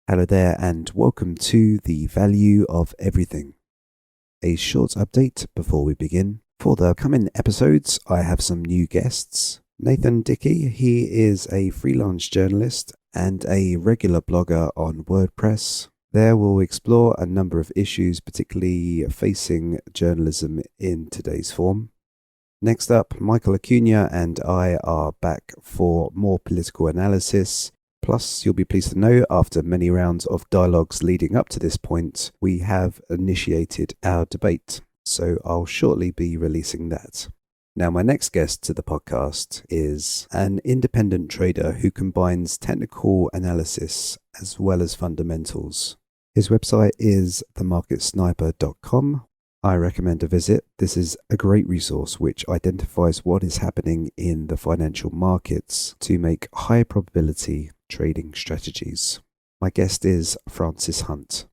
Hello there and welcome to The Value of Everything. A short update before we begin. For the coming episodes, I have some new guests. Nathan Dickey, he is a freelance journalist and a regular blogger on WordPress. There we'll explore a number of issues, particularly facing journalism in today's form. Next up, Michael Acuna and I are back for more political analysis. Plus, you'll be pleased to know, after many rounds of dialogues leading up to this point, we have initiated our debate. So I'll shortly be releasing that. Now, my next guest to the podcast is an independent trader who combines technical analysis as well as fundamentals. His website is themarketsniper.com. I recommend a visit. This is a great resource which identifies what is happening in the financial markets to make high probability trading strategies. My guest is Francis Hunt.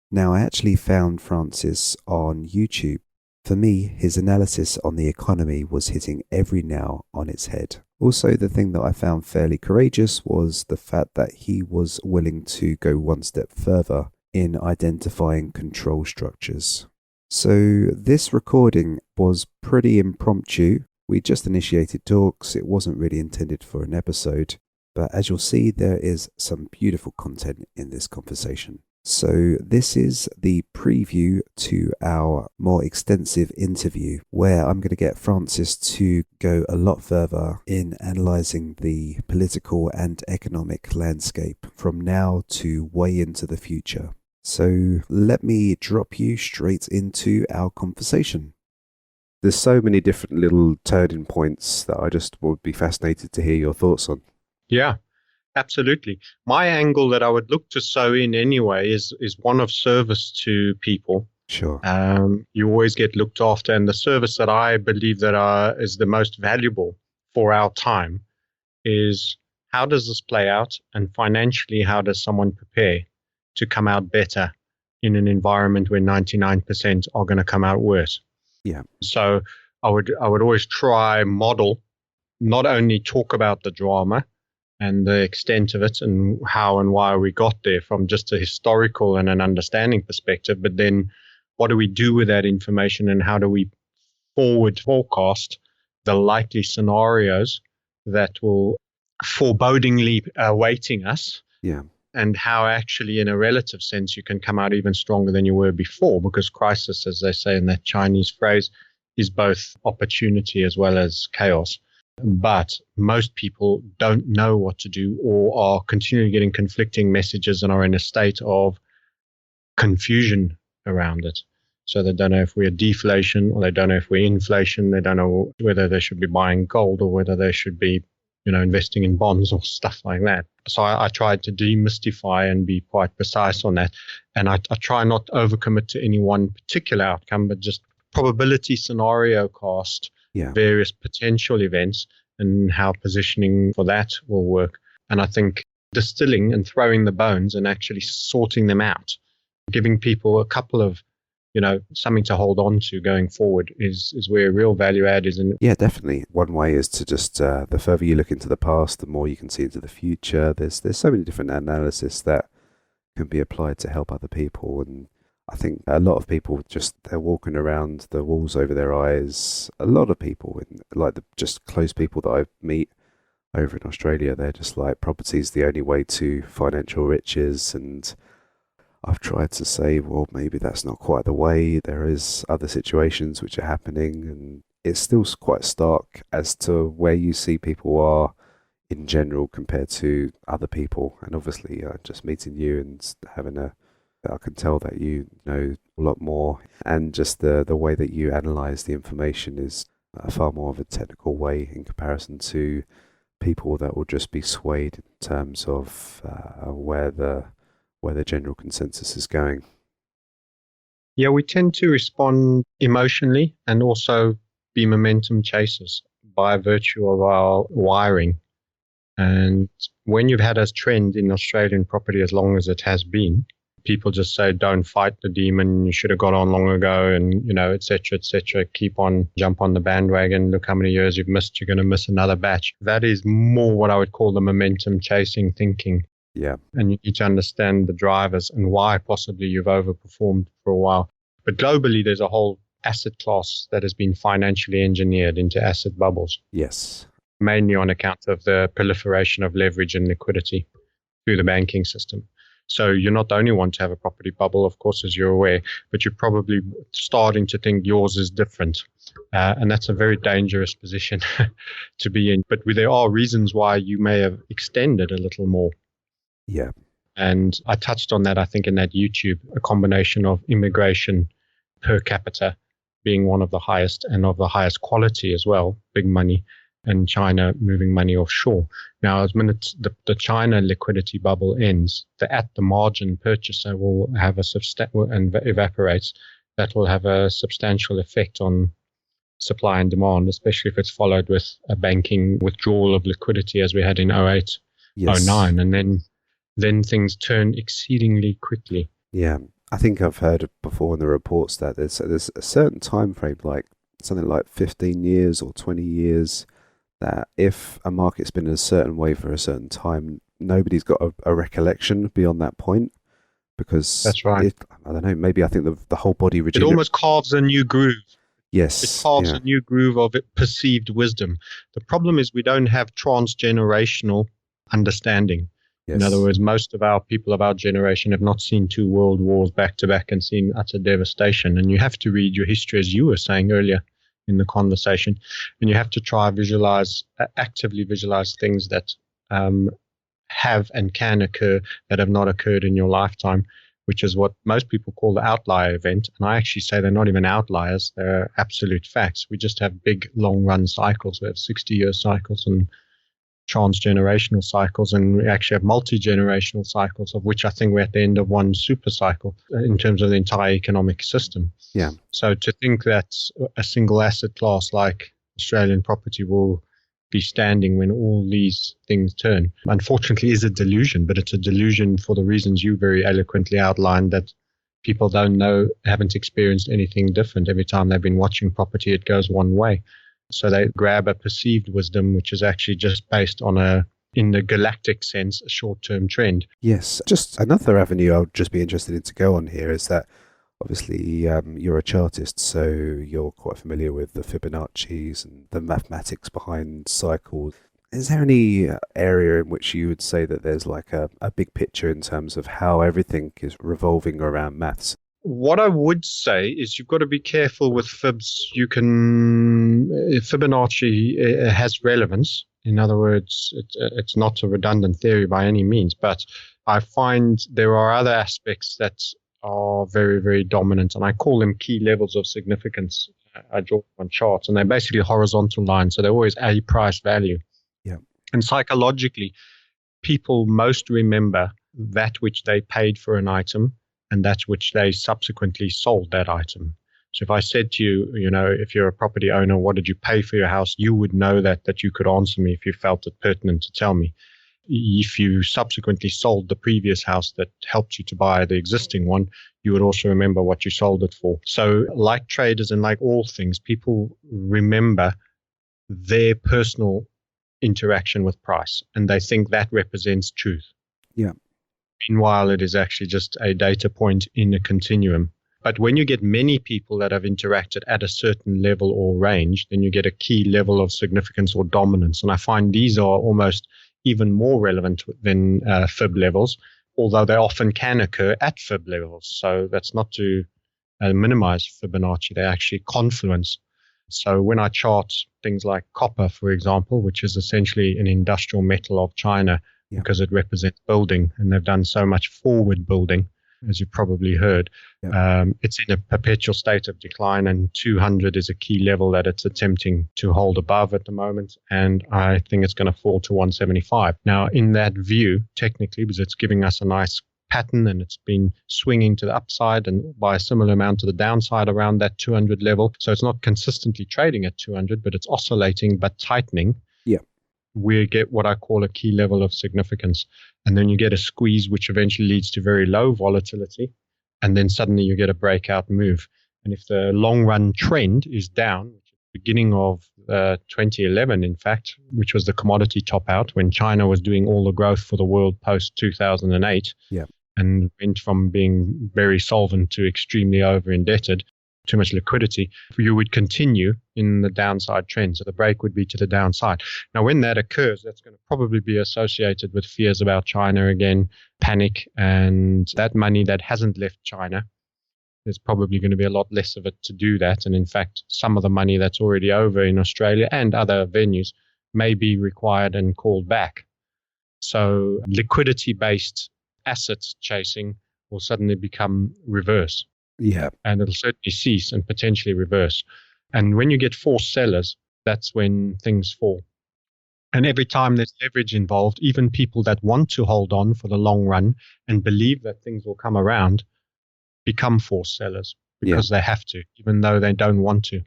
Now, I actually found Francis on YouTube. For me, his analysis on the economy was hitting every nail on its head. Also, the thing that I found fairly courageous was the fact that he was willing to go one step further in identifying control structures. So this recording was pretty impromptu. We just initiated talks. It wasn't really intended for an episode. But as you'll see, there is some beautiful content in this conversation. So this is the preview to our more extensive interview, where I'm going to get Francis to go a lot further in analysing the political and economic landscape from now to way into the future. So let me drop you straight into our conversation. There's so many different little turning points that I just would be fascinated to hear your thoughts on. Yeah, absolutely. My angle that I would look to sew in anyway is one of service to people. Sure. You always get looked after, and the service that I believe that is the most valuable for our time is how does this play out, and financially, how does someone prepare to come out better in an environment where 99% are going to come out worse. Yeah. So I would always try model, not only talk about the drama and the extent of it and how and why we got there from just a historical and an understanding perspective, but then what do we do with that information and how do we forward forecast the likely scenarios that will forebodingly awaiting us. Yeah. And how actually, in a relative sense, you can come out even stronger than you were before, because crisis, as they say in that Chinese phrase, is both opportunity as well as chaos. But most people don't know what to do or are continually getting conflicting messages and are in a state of confusion around it. So they don't know if we're deflation or they don't know if we're inflation. They don't know whether they should be buying gold or whether they should be investing in bonds or stuff like that. So I tried to demystify and be quite precise on that. And I try not to overcommit to any one particular outcome, but just probability scenario cast various potential events and how positioning for that will work. And I think distilling and throwing the bones and actually sorting them out, giving people a couple of something to hold on to going forward is where real value add is. Yeah, definitely. One way is to just, the further you look into the past, the more you can see into the future. There's so many different analysis that can be applied to help other people. And I think a lot of people they're walking around the walls over their eyes. A lot of people, like just close people that I meet over in Australia, they're just like, property's the only way to financial riches. And I've tried to say, well, maybe that's not quite the way. There is other situations which are happening, and it's still quite stark as to where you see people are in general compared to other people. And obviously, just meeting you and I can tell that you know a lot more, and just the way that you analyze the information is far more of a technical way in comparison to people that will just be swayed in terms of where the general consensus is going. Yeah, we tend to respond emotionally and also be momentum chasers by virtue of our wiring. And when you've had a trend in Australian property as long as it has been, people just say, don't fight the demon, you should have got on long ago, and, et cetera, jump on the bandwagon, look how many years you've missed, you're going to miss another batch. That is more what I would call the momentum chasing thinking. Yeah. And you need to understand the drivers and why possibly you've overperformed for a while. But globally, there's a whole asset class that has been financially engineered into asset bubbles, Yes. mainly on account of the proliferation of leverage and liquidity through the banking system. So you're not the only one to have a property bubble, of course, as you're aware, but you're probably starting to think yours is different. And that's a very dangerous position to be in. But there are reasons why you may have extended a little more. Yeah. And I touched on that, I think, in that YouTube, a combination of immigration per capita being one of the highest and of the highest quality as well, big money, and China moving money offshore. Now, as minutes the China liquidity bubble ends, the at the margin purchaser will have and evaporates. That will have a substantial effect on supply and demand, especially if it's followed with a banking withdrawal of liquidity as we had in 08, Yes. 09, and then things turn exceedingly quickly. Yeah. I think I've heard before in the reports that there's a certain time frame, like something like 15 years or 20 years, that if a market's been in a certain way for a certain time, nobody's got a recollection beyond that point, because That's right. I don't know, maybe I think the whole body It almost carves a new groove. Yes. It carves a new groove of perceived wisdom. The problem is we don't have transgenerational understanding. Yes. In other words, most of our people of our generation have not seen 2 world wars back to back and seen utter devastation. And you have to read your history, as you were saying earlier in the conversation, and you have to try actively visualize things that have and can occur that have not occurred in your lifetime, which is what most people call the outlier event. And I actually say they're not even outliers, they're absolute facts. We just have big long run cycles. We have 60-year cycles and transgenerational cycles, and we actually have multi-generational cycles, of which I think we're at the end of one super cycle in terms of the entire economic system. Yeah. So to think that a single asset class like Australian property will be standing when all these things turn, unfortunately, is a delusion, but it's a delusion for the reasons you very eloquently outlined, that people don't know, haven't experienced anything different. Every time they've been watching property, it goes one way. So they grab a perceived wisdom, which is actually just based on in the galactic sense, a short-term trend. Yes. Just another avenue I would just be interested in to go on here is that obviously you're a chartist, so you're quite familiar with the Fibonacci's and the mathematics behind cycles. Is there any area in which you would say that there's like a big picture in terms of how everything is revolving around maths? What I would say is you've got to be careful with fibs. Fibonacci has relevance. In other words, it's not a redundant theory by any means, but I find there are other aspects that are very, very dominant, and I call them key levels of significance. I draw on charts, and they're basically horizontal lines, so they're always a price value. Yeah. And psychologically, people most remember that which they paid for an item and that which they subsequently sold that item. So if I said to you, if you're a property owner, what did you pay for your house? You would know that you could answer me if you felt it pertinent to tell me. If you subsequently sold the previous house that helped you to buy the existing one, you would also remember what you sold it for. So like traders and like all things, people remember their personal interaction with price, and they think that represents truth. Yeah. Meanwhile, it is actually just a data point in a continuum. But when you get many people that have interacted at a certain level or range, then you get a key level of significance or dominance. And I find these are almost even more relevant than fib levels, although they often can occur at fib levels. So that's not to minimize Fibonacci. They actually confluence. So when I chart things like copper, for example, which is essentially an industrial metal of China, because it represents building, and they've done so much forward building, as you probably heard. It's in a perpetual state of decline, and 200 is a key level that it's attempting to hold above at the moment, and I think it's going to fall to 175. Now, in that view, technically, because it's giving us a nice pattern and it's been swinging to the upside and by a similar amount to the downside around that 200 level, so it's not consistently trading at 200, but it's oscillating but tightening. We get what I call a key level of significance. And then you get a squeeze, which eventually leads to very low volatility. And then suddenly you get a breakout move. And if the long run trend is down, which it beginning of 2011, in fact, which was the commodity top out when China was doing all the growth for the world post 2008 and went from being very solvent to extremely over indebted, too much liquidity, you would continue in the downside trend. So the break would be to the downside. Now, when that occurs, that's going to probably be associated with fears about China again, panic, and that money that hasn't left China, there's probably going to be a lot less of it to do that. And in fact, some of the money that's already over in Australia and other venues may be required and called back. So liquidity-based assets chasing will suddenly become reverse. Yeah. And it'll certainly cease and potentially reverse. And when you get forced sellers, that's when things fall. And every time there's leverage involved, even people that want to hold on for the long run and believe that things will come around become forced sellers because they have to, even though they don't want to.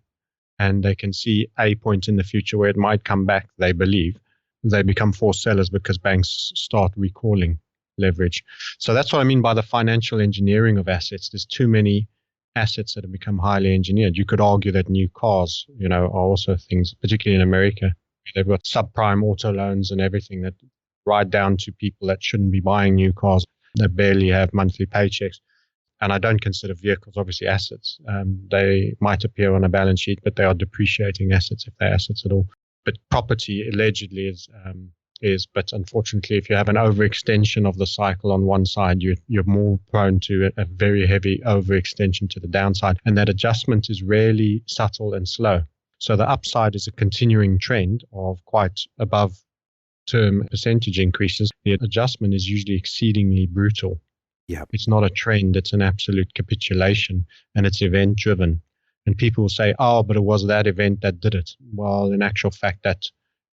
And they can see a point in the future where it might come back, they believe. They become forced sellers because banks start recalling leverage. So that's what I mean by the financial engineering of assets. There's too many assets that have become highly engineered. You could argue that new cars, are also things, particularly in America. They've got subprime auto loans and everything that right down to people that shouldn't be buying new cars that barely have monthly paychecks. And I don't consider vehicles obviously assets. They might appear on a balance sheet, but they are depreciating assets if they're assets at all. But property allegedly is. But unfortunately, if you have an overextension of the cycle on one side, you're more prone to a very heavy overextension to the downside. And that adjustment is rarely subtle and slow. So the upside is a continuing trend of quite above term percentage increases. The adjustment is usually exceedingly brutal. Yeah. It's not a trend. It's an absolute capitulation, and it's event driven. And people will say, oh, but it was that event that did it. Well, in actual fact, that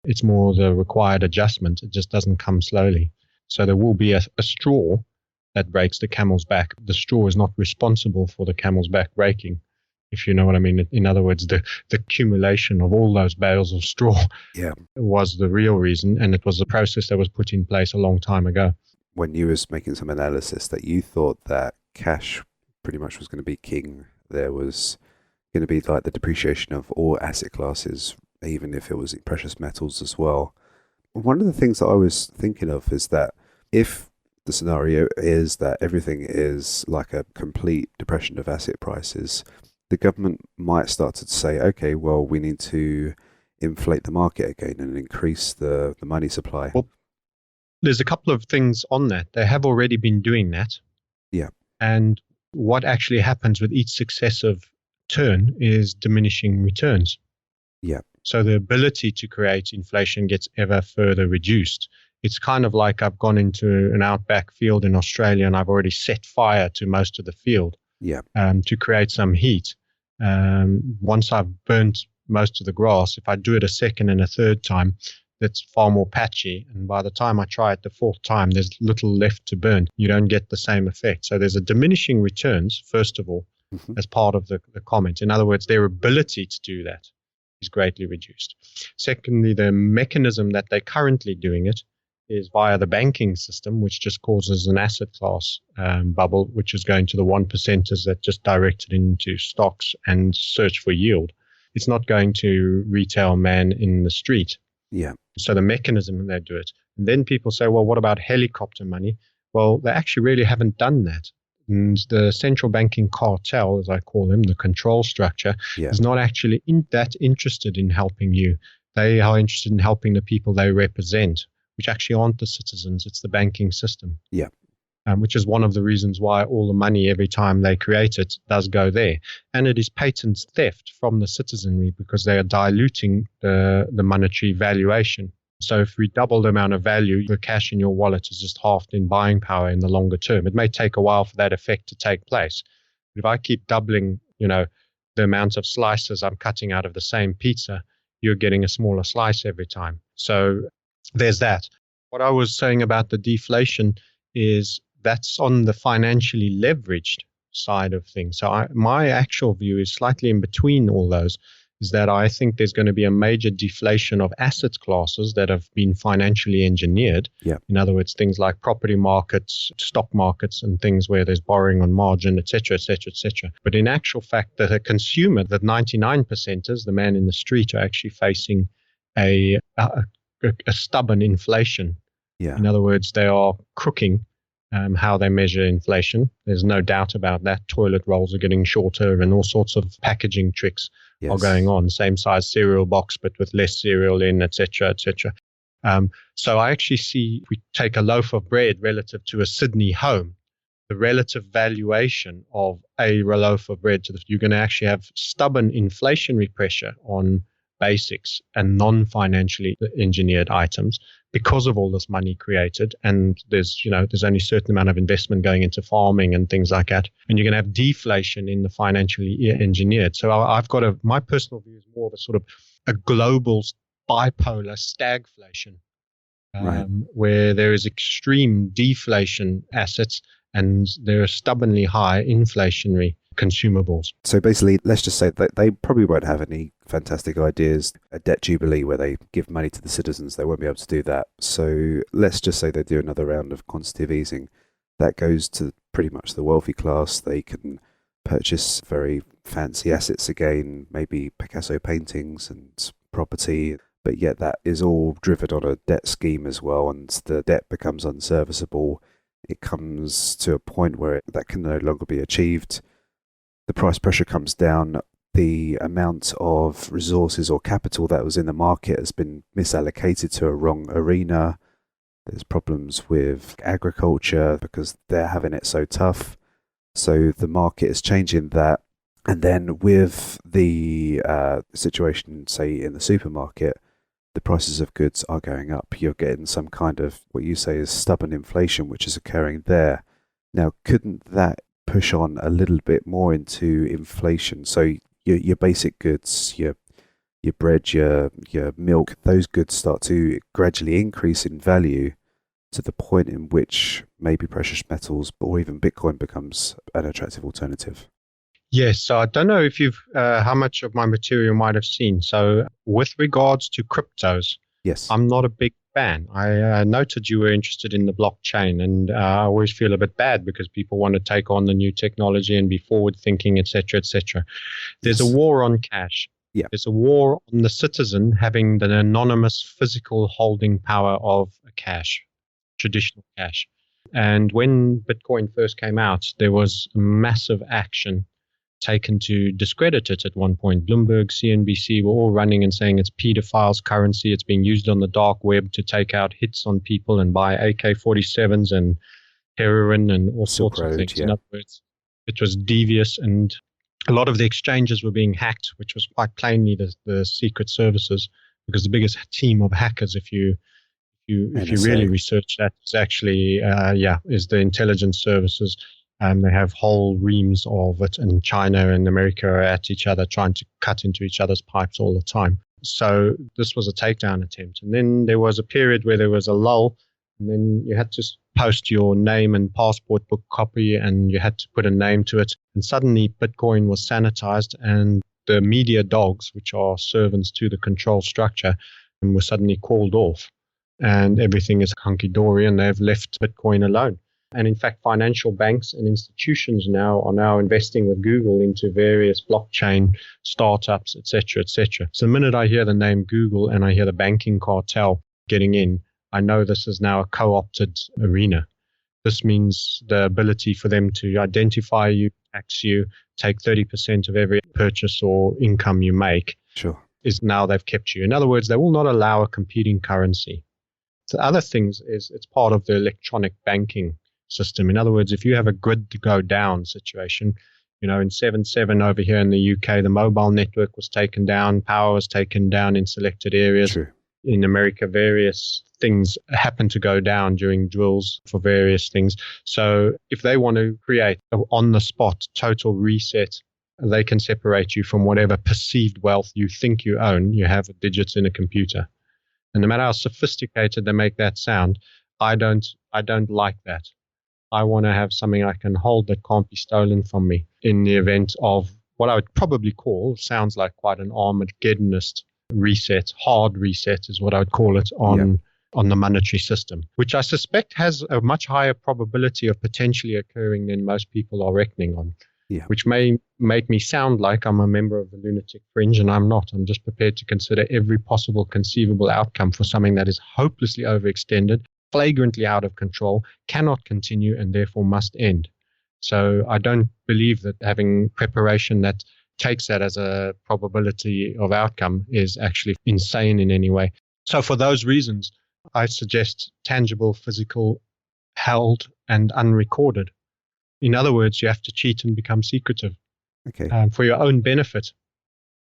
it's more the required adjustment. It just doesn't come slowly. So there will be a straw that breaks the camel's back. The straw is not responsible for the camel's back breaking, if you know what I mean. In other words, the accumulation of all those bales of straw was the real reason, and it was a process that was put in place a long time ago. When you was making some analysis that you thought that cash pretty much was going to be king, there was going to be like the depreciation of all asset classes, even if it was precious metals as well. One of the things that I was thinking of is that if the scenario is that everything is like a complete depression of asset prices, the government might start to say, okay, well, we need to inflate the market again and increase the money supply. Well, there's a couple of things on that. They have already been doing that. Yeah. And what actually happens with each successive turn is diminishing returns. Yeah. So the ability to create inflation gets ever further reduced. It's kind of like I've gone into an outback field in Australia and I've already set fire to most of the field to create some heat. Once I've burnt most of the grass, if I do it a second and a third time, that's far more patchy. And by the time I try it the fourth time, there's little left to burn. You don't get the same effect. So there's a diminishing returns, first of all, as part of the comment. In other words, their ability to do that is greatly reduced. Secondly, the mechanism that they're currently doing it is via the banking system, which just causes an asset class bubble, which is going to the 1%ers that just direct it into stocks and search for yield. It's not going to retail man in the street. Yeah. So the mechanism they do it. And then people say, well, what about helicopter money? Well, they actually really haven't done that. And the central banking cartel, as I call them, the control structure, is not actually that interested in helping you. They are interested in helping the people they represent, which actually aren't the citizens. It's the banking system. Yeah. Which is one of the reasons why all the money, every time they create it, does go there. And it is patent theft from the citizenry because they are diluting the monetary valuation. So if we double the amount of value, the cash in your wallet is just halved in buying power in the longer term. It may take a while for that effect to take place. But if I keep doubling, the amount of slices I'm cutting out of the same pizza, you're getting a smaller slice every time. So there's that. What I was saying about the deflation is that's on the financially leveraged side of things. So my actual view is slightly in between all those. is that I think there's going to be a major deflation of asset classes that have been financially engineered. Yeah. In other words, things like property markets, stock markets, and things where there's borrowing on margin, et cetera, et cetera, et cetera. But in actual fact, that a consumer, that 99%ers, the man in the street, are actually facing a stubborn inflation. Yeah. In other words, they are crooking how they measure inflation. There's no doubt about that. Toilet rolls are getting shorter and all sorts of packaging tricks are going on. Same size cereal box, but with less cereal in, et cetera, et cetera. So I actually see, if we take a loaf of bread relative to a Sydney home, the relative valuation of a loaf of bread, you're going to actually have stubborn inflationary pressure on basics and non-financially engineered items because of all this money created. And there's only a certain amount of investment going into farming and things like that. And you're going to have deflation in the financially engineered. So my personal view is more of a sort of a global bipolar stagflation, where there is extreme deflation assets and there are stubbornly high inflationary consumables. So basically, let's just say that they probably won't have any fantastic ideas, a debt jubilee where they give money to the citizens. They won't be able to do that. So let's just say they do another round of quantitative easing. That goes to pretty much the wealthy class. They can purchase very fancy assets again, maybe Picasso paintings and property, but yet that is all driven on a debt scheme as well, and the debt becomes unserviceable. It comes to a point where that can no longer be achieved. The price pressure comes down. The amount of resources or capital that was in the market has been misallocated to a wrong arena. There's problems with agriculture because they're having it so tough. So the market is changing that. And then with the situation, say, in the supermarket, the prices of goods are going up. You're getting some kind of what you say is stubborn inflation, which is occurring there. Now, couldn't that push on a little bit more into inflation? So your basic goods, your bread, your milk, those goods start to gradually increase in value to the point in which maybe precious metals or even Bitcoin becomes an attractive alternative. Yes, so I don't know if you've how much of my material might have seen. So with regards to cryptos, yes, I'm not a big fan. I noted you were interested in the blockchain, and I always feel a bit bad because people want to take on the new technology and be forward thinking, et cetera, et cetera. There's a war on cash. Yeah. There's a war on the citizen having the anonymous physical holding power of a cash, traditional cash. And when Bitcoin first came out, there was massive action taken to discredit it at one point. Bloomberg, CNBC were all running and saying it's pedophiles' currency. It's being used on the dark web to take out hits on people and buy AK-47s and heroin and all sorts of things. Yeah. In other words, it was devious, and a lot of the exchanges were being hacked, which was quite plainly the secret services, because the biggest team of hackers, if you really research that, is actually is the intelligence services. They have whole reams of it, and China and America are at each other trying to cut into each other's pipes all the time. So this was a takedown attempt. And then there was a period where there was a lull, and then you had to post your name and passport book copy, and you had to put a name to it. And suddenly Bitcoin was sanitized, and the media dogs, which are servants to the control structure, were suddenly called off. And everything is hunky-dory, and they've left Bitcoin alone. And in fact, financial banks and institutions are now investing with Google into various blockchain startups, et cetera, et cetera. So the minute I hear the name Google and I hear the banking cartel getting in, I know this is now a co-opted arena. This means the ability for them to identify you, tax you, take 30% of every purchase or income you make. Sure. Is now they've kept you. In other words, they will not allow a competing currency. The other things is it's part of the electronic banking system. In other words, if you have a grid to go down situation, in 7/7 over here in the UK, the mobile network was taken down, power was taken down in selected areas. True. In America, various things happen to go down during drills for various things. So if they want to create an on-the-spot total reset, they can separate you from whatever perceived wealth you think you own. You have digits in a computer. And no matter how sophisticated they make that sound, I don't like that. I want to have something I can hold that can't be stolen from me in the event of what I would probably call, sounds like quite an Armageddonist reset, hard reset is what I would call it on the monetary system, which I suspect has a much higher probability of potentially occurring than most people are reckoning on. Which may make me sound like I'm a member of the lunatic fringe, and I'm not. I'm just prepared to consider every possible conceivable outcome for something that is hopelessly overextended, flagrantly out of control, cannot continue, and therefore must end. So I don't believe that having preparation that takes that as a probability of outcome is actually insane in any way. So for those reasons, I suggest tangible, physical, held, and unrecorded. In other words, you have to cheat and become secretive for your own benefit,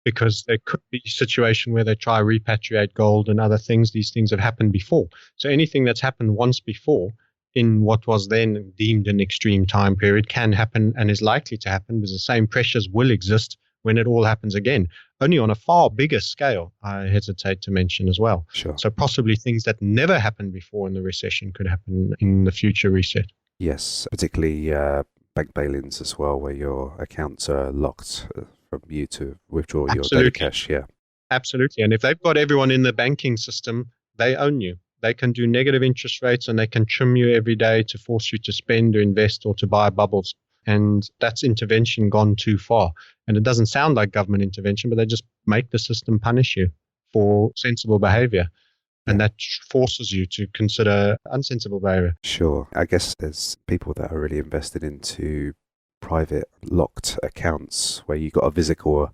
because there could be a situation where they try to repatriate gold and other things. These things have happened before. So anything that's happened once before in what was then deemed an extreme time period can happen and is likely to happen, because the same pressures will exist when it all happens again, only on a far bigger scale, I hesitate to mention as well. Sure. So possibly things that never happened before in the recession could happen in the future reset. Yes, particularly bank bail-ins as well, where your accounts are locked from you to withdraw your daily cash. Yeah, absolutely. And if they've got everyone in the banking system, they own you. They can do negative interest rates and they can trim you every day to force you to spend or invest or to buy bubbles. And that's intervention gone too far. And it doesn't sound like government intervention, but they just make the system punish you for sensible behavior. And that forces you to consider unsensible behavior. Sure. I guess there's people that are really invested into private locked accounts where you've got a physical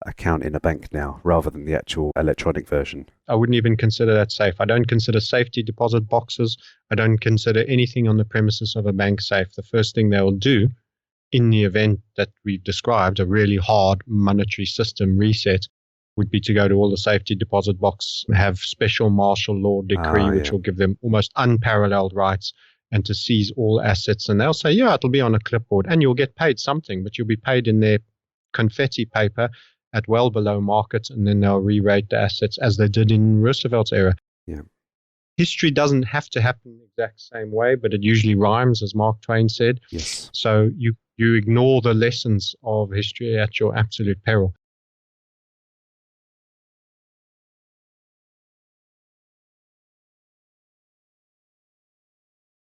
account in a bank now rather than the actual electronic version. I wouldn't even consider that safe. I don't consider safety deposit boxes. I don't consider anything on the premises of a bank safe. The first thing they will do in the event that we've described, a really hard monetary system reset, would be to go to all the safety deposit box, have special martial law decree, which will give them almost unparalleled rights, and to seize all assets. And they'll say, yeah, it'll be on a clipboard and you'll get paid something, but you'll be paid in their confetti paper at well below market, and then they'll re-rate the assets as they did in Roosevelt's era. Yeah. History doesn't have to happen the exact same way, but it usually rhymes, as Mark Twain said. Yes. So you ignore the lessons of history at your absolute peril.